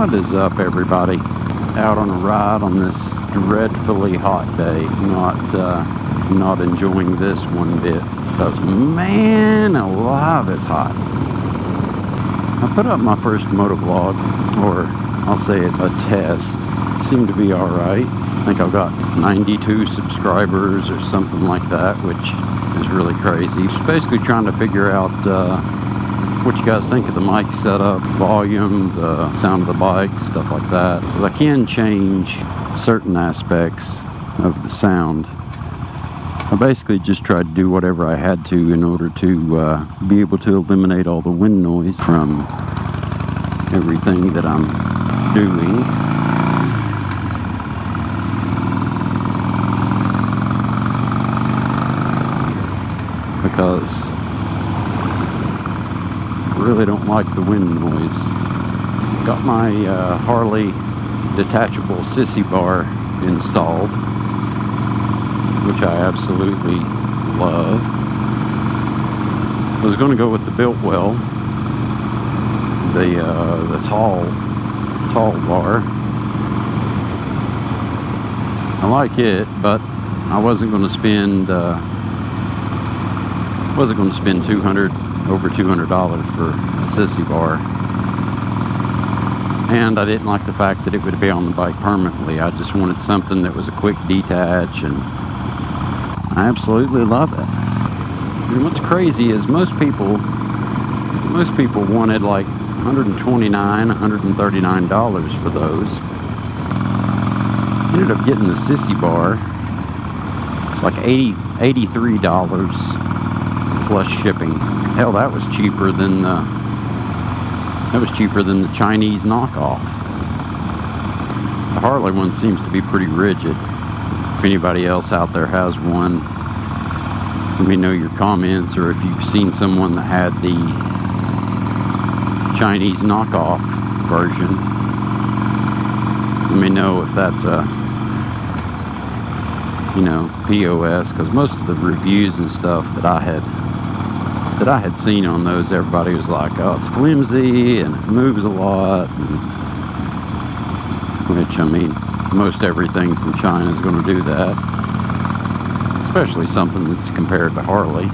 What is up, everybody? Out on a ride on this dreadfully hot day. Not enjoying this one bit, because man alive, it's hot. I put up my first motovlog, or I'll say it, a test. Seemed to be alright. I think I've got 92 subscribers or something like that, which is really crazy. Just basically trying to figure out what you guys think of the mic setup, volume, the sound of the bike, stuff like that. Because I can change certain aspects of the sound. I basically just tried to do whatever I had to in order to be able to eliminate all the wind noise from everything that I'm doing. Because I really don't like the wind noise. Got my Harley detachable Sissy Bar installed, which I absolutely love. I was going to go with the built well, the tall bar. I like it, but I wasn't going to spend over $200 for a Sissy Bar. And I didn't like the fact that it would be on the bike permanently. I just wanted something that was a quick detach, and I absolutely love it. And what's crazy is most people wanted like $129, $139 for those. Ended up getting the Sissy Bar. It's like $83 plus shipping. Hell, that was cheaper than the Chinese knockoff. The Harley one seems to be pretty rigid. If anybody else out there has one, let me know your comments, or if you've seen someone that had the Chinese knockoff version, let me know if that's a POS, because most of the reviews and stuff that I had seen on those, everybody was like, oh, it's flimsy and it moves a lot, which, I mean, most everything from China is going to do that, especially something that's compared to Harley.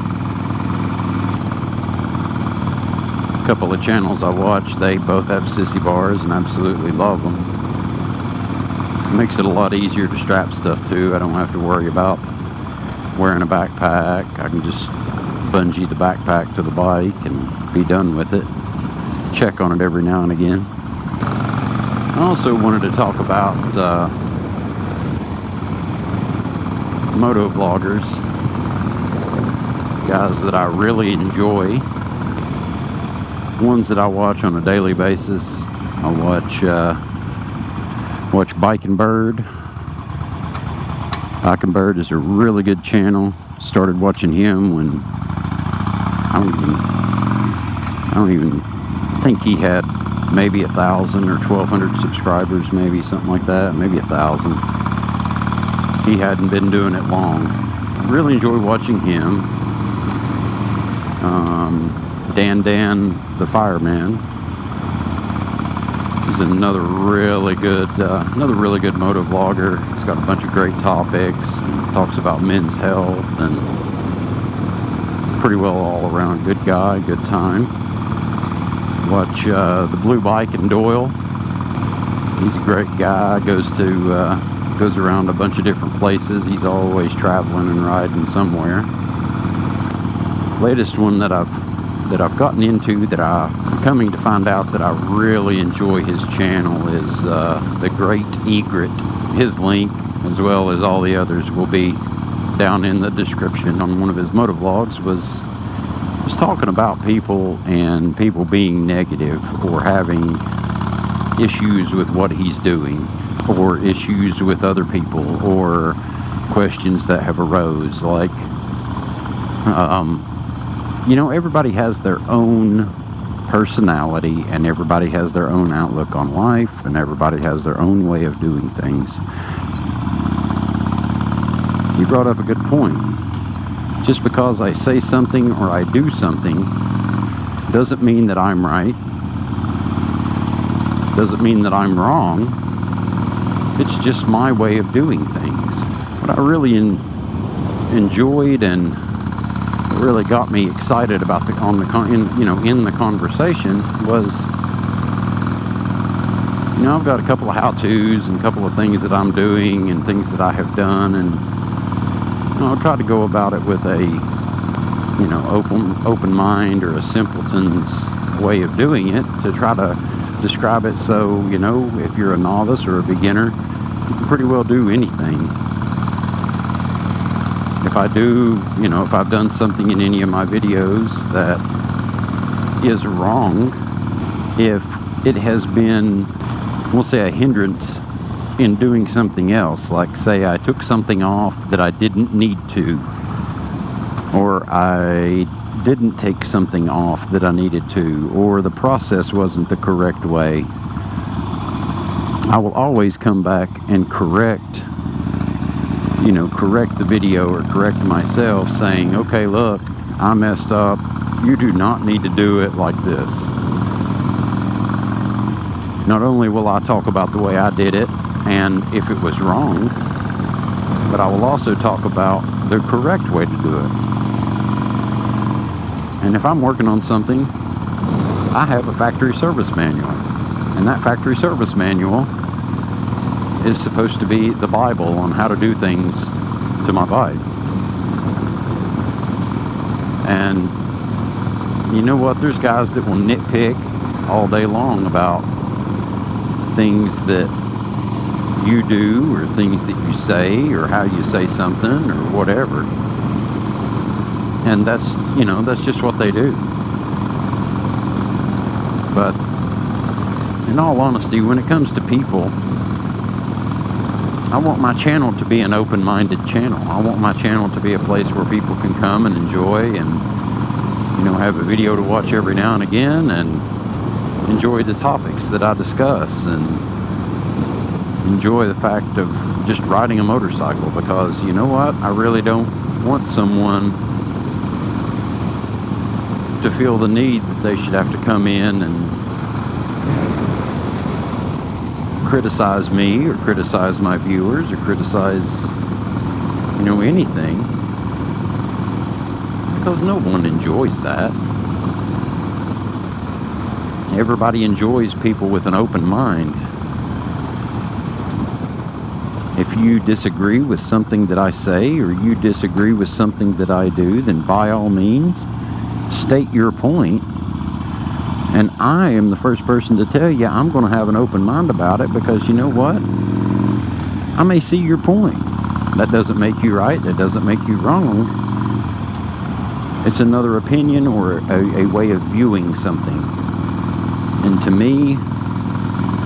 A couple of channels I watch, they both have Sissy Bars and absolutely love them. It makes it a lot easier to strap stuff to. I don't have to worry about wearing a backpack. I can just bungee the backpack to the bike and be done with it. Check on it every now and again. I also wanted to talk about motovloggers, guys that I really enjoy, ones that I watch on a daily basis. I watch Biking Bird. Biking Bird is a really good channel. Started watching him when I don't even think he had maybe 1,000 or 1,200 subscribers, maybe something like that, maybe 1,000. He hadn't been doing it long. Really enjoy watching him. Dan the Fireman is another really good motovlogger. He's got a bunch of great topics and talks about men's health, and pretty well all around good guy, good time. Watch the Blue Bike in Doyle. He's a great guy. Goes around a bunch of different places. He's always traveling and riding somewhere. Latest one that I've gotten into, that I'm coming to find out that I really enjoy his channel, is the Great Egret. His link, as well as all the others, will be down in the description. On one of his motovlogs was talking about people and people being negative or having issues with what he's doing, or issues with other people, or questions that have arose, like everybody has their own personality, and everybody has their own outlook on life, and everybody has their own way of doing things. You brought up a good point. Just because I say something or I do something doesn't mean that I'm right. Doesn't mean that I'm wrong. It's just my way of doing things. What I really enjoyed and really got me excited about in the conversation was, I've got a couple of how-tos and a couple of things that I'm doing and things that I have done, and I'll try to go about it with a open mind, or a simpleton's way of doing it, to try to describe it so if you're a novice or a beginner, you can pretty well do anything. If I do, if I've done something in any of my videos that is wrong, if it has been, we'll say, a hindrance in doing something else, like say I took something off that I didn't need to, or I didn't take something off that I needed to, or the process wasn't the correct way, I will always come back and correct the video, or correct myself, saying, okay, look, I messed up. You do not need to do it like this. Not only will I talk about the way I did it and if it was wrong, but I will also talk about the correct way to do it. And if I'm working on something, I have a factory service manual. And that factory service manual is supposed to be the Bible on how to do things to my bike. And you know what? There's guys that will nitpick all day long about things that you do, or things that you say, or how you say something, or whatever. And that's just what they do. But in all honesty, when it comes to people, I want my channel to be an open-minded channel. I want my channel to be a place where people can come and enjoy, and have a video to watch every now and again, and enjoy the topics that I discuss, and enjoy the fact of just riding a motorcycle. Because you know what? I really don't want someone to feel the need that they should have to come in and criticize me, or criticize my viewers, or criticize anything, because no one enjoys that. Everybody enjoys people with an open mind. If you disagree with something that I say, or you disagree with something that I do, then by all means state your point, and I am the first person to tell you I'm going to have an open mind about it, because you know what? I may see your point. That doesn't make you right. That doesn't make you wrong. It's another opinion, or a way of viewing something. And to me,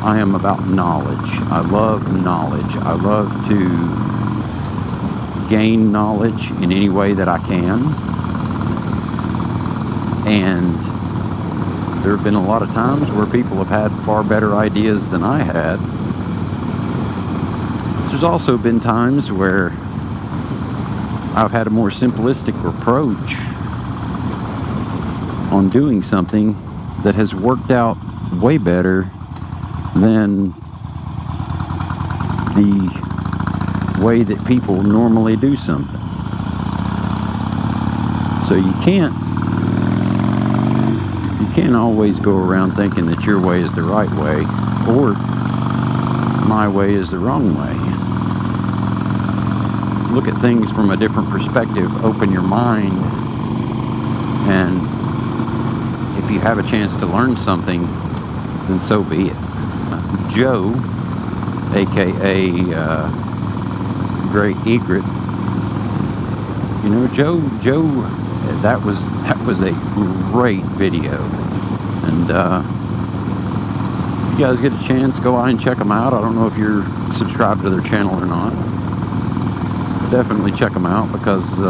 I am about knowledge. I love knowledge. I love to gain knowledge in any way that I can. And there have been a lot of times where people have had far better ideas than I had. There's also been times where I've had a more simplistic approach on doing something that has worked out way better than the way that people normally do something. So you can't always go around thinking that your way is the right way, or my way is the wrong way. Look at things from a different perspective. Open your mind, and if you have a chance to learn something, then so be it. Joe, aka Great Egret, Joe, that was a great video. And if you guys get a chance, go out and check them out. I don't know if you're subscribed to their channel or not. Definitely check them out, because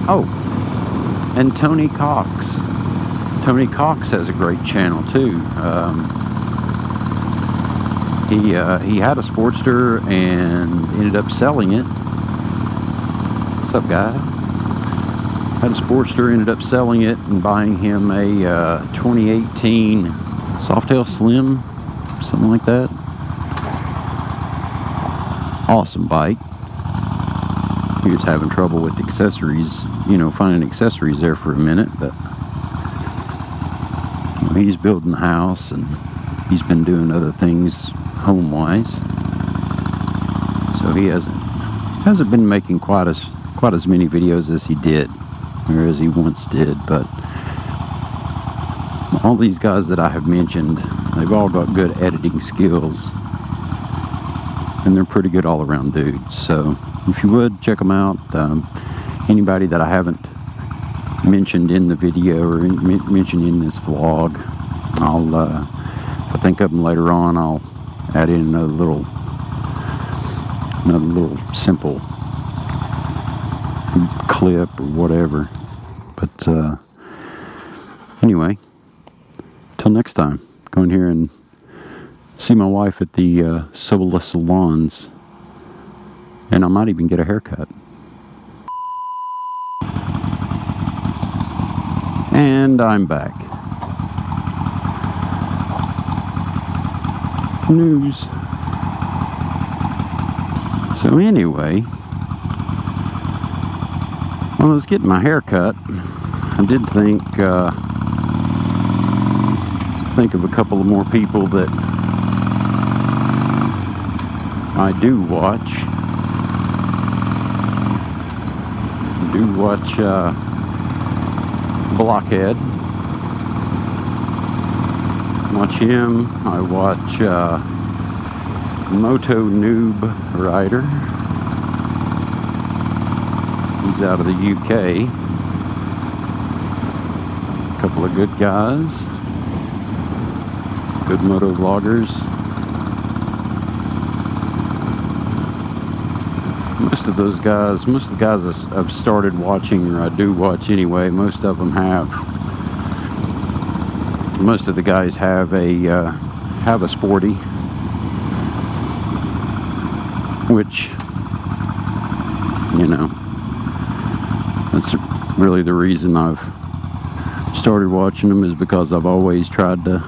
oh, and Tony Cox has a great channel too. He had a Sportster and ended up selling it. What's up, guy? Had a Sportster, ended up selling it and buying him a 2018 Softail Slim something like that. Awesome bike. He was having trouble with accessories, you know, finding accessories there for a minute, but you know, he's building the house and he's been doing other things home-wise, so he hasn't been making quite as many videos as he did, or as he once did. But all these guys that I have mentioned, they've all got good editing skills, and they're pretty good all-around dudes. So if you would, check them out. Anybody that I haven't mentioned in the video or mentioned in this vlog, I'll if I think of them later on, I'll add in another little simple clip or whatever. But anyway, till next time, go in here and see my wife at the Sola Salons, and I might even get a haircut. And I'm back. News. So anyway, while I was getting my hair cut, I did think of a couple of more people that I do watch. Blockhead. Watch him. I watch Moto Noob Rider. He's out of the UK. A couple of good guys. Good motovloggers. Most of the guys I've started watching, or I do watch anyway, most of them have. Most of the guys have a sporty, which, you know, that's really the reason I've started watching them, is because I've always tried to,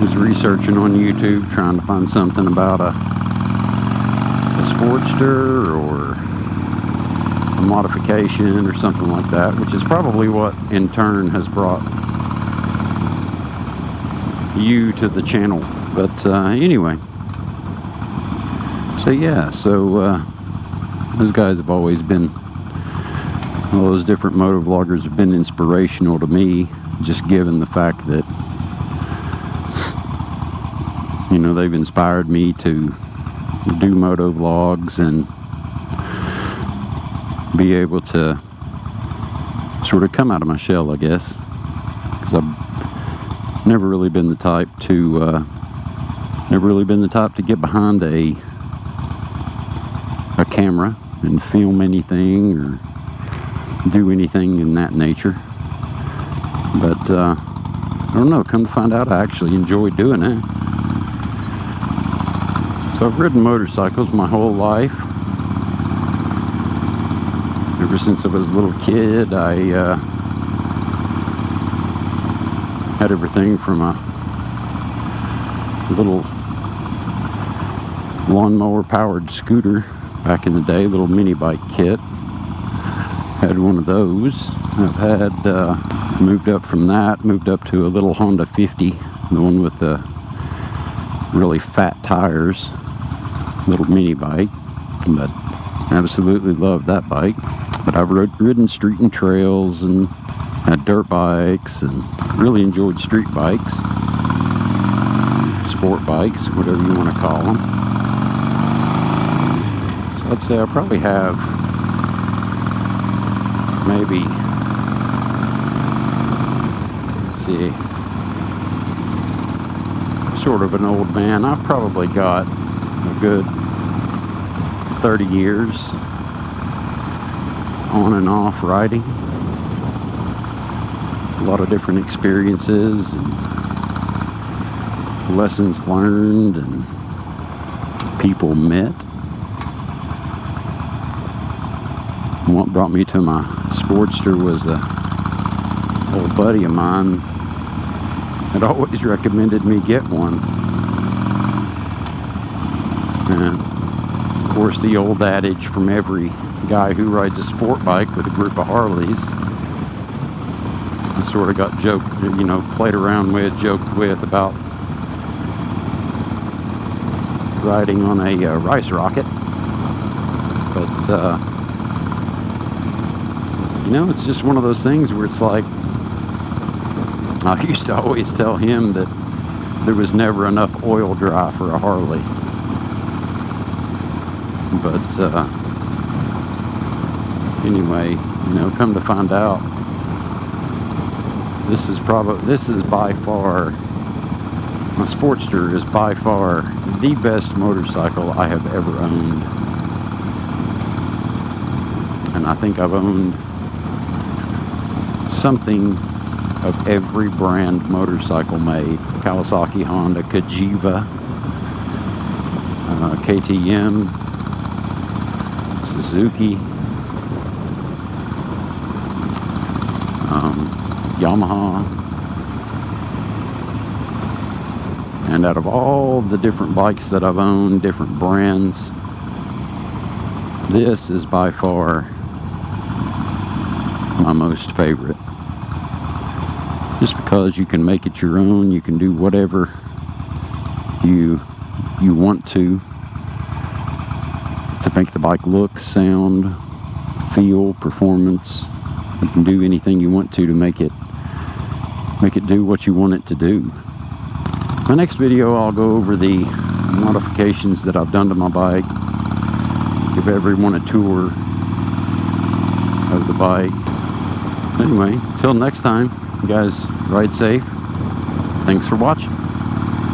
was researching on YouTube, trying to find something about a Sportster or a modification or something like that, which is probably what in turn has brought you to the channel. But anyway, so yeah, those guys have always been, all those different motovloggers have been inspirational to me, just given the fact that, you know, they've inspired me to do moto vlogs and be able to sort of come out of my shell, I guess, because I've never really been the type to get behind a camera and film anything or do anything in that nature. But I don't know, come to find out, I actually enjoy doing it. So I've ridden motorcycles my whole life. Ever since I was a little kid, I had everything from a little lawnmower powered scooter back in the day, little mini bike kit. Had one of those. I've had, moved up from that, moved up to a little Honda 50, the one with the really fat tires. Little mini bike, but absolutely loved that bike. But I've ridden street and trails and had dirt bikes and really enjoyed street bikes, sport bikes, whatever you want to call them. So I'd say I probably have maybe, let's see, sort of an old man. I've probably got a good 30 years on and off riding. A lot of different experiences and lessons learned and people met. And what brought me to my Sportster was a old buddy of mine had always recommended me get one. And of course, the old adage from every guy who rides a sport bike with a group of Harleys, I sort of got played around with, joked with about riding on a rice rocket. But it's just one of those things where it's like, I used to always tell him that there was never enough oil dry for a Harley. But anyway, come to find out, this is by far, my Sportster is by far the best motorcycle I have ever owned. And I think I've owned something of every brand motorcycle made. Kawasaki, Honda, Kajiva, KTM, Suzuki, Yamaha. And out of all the different bikes that I've owned, different brands, this is by far my most favorite. Just because you can make it your own, you can do whatever you want to make the bike look, sound, feel, performance. You can do anything you want to make it do what you want it to do. My next video, I'll go over the modifications that I've done to my bike, give everyone a tour of the bike. Anyway, till next time, you guys ride safe. Thanks for watching.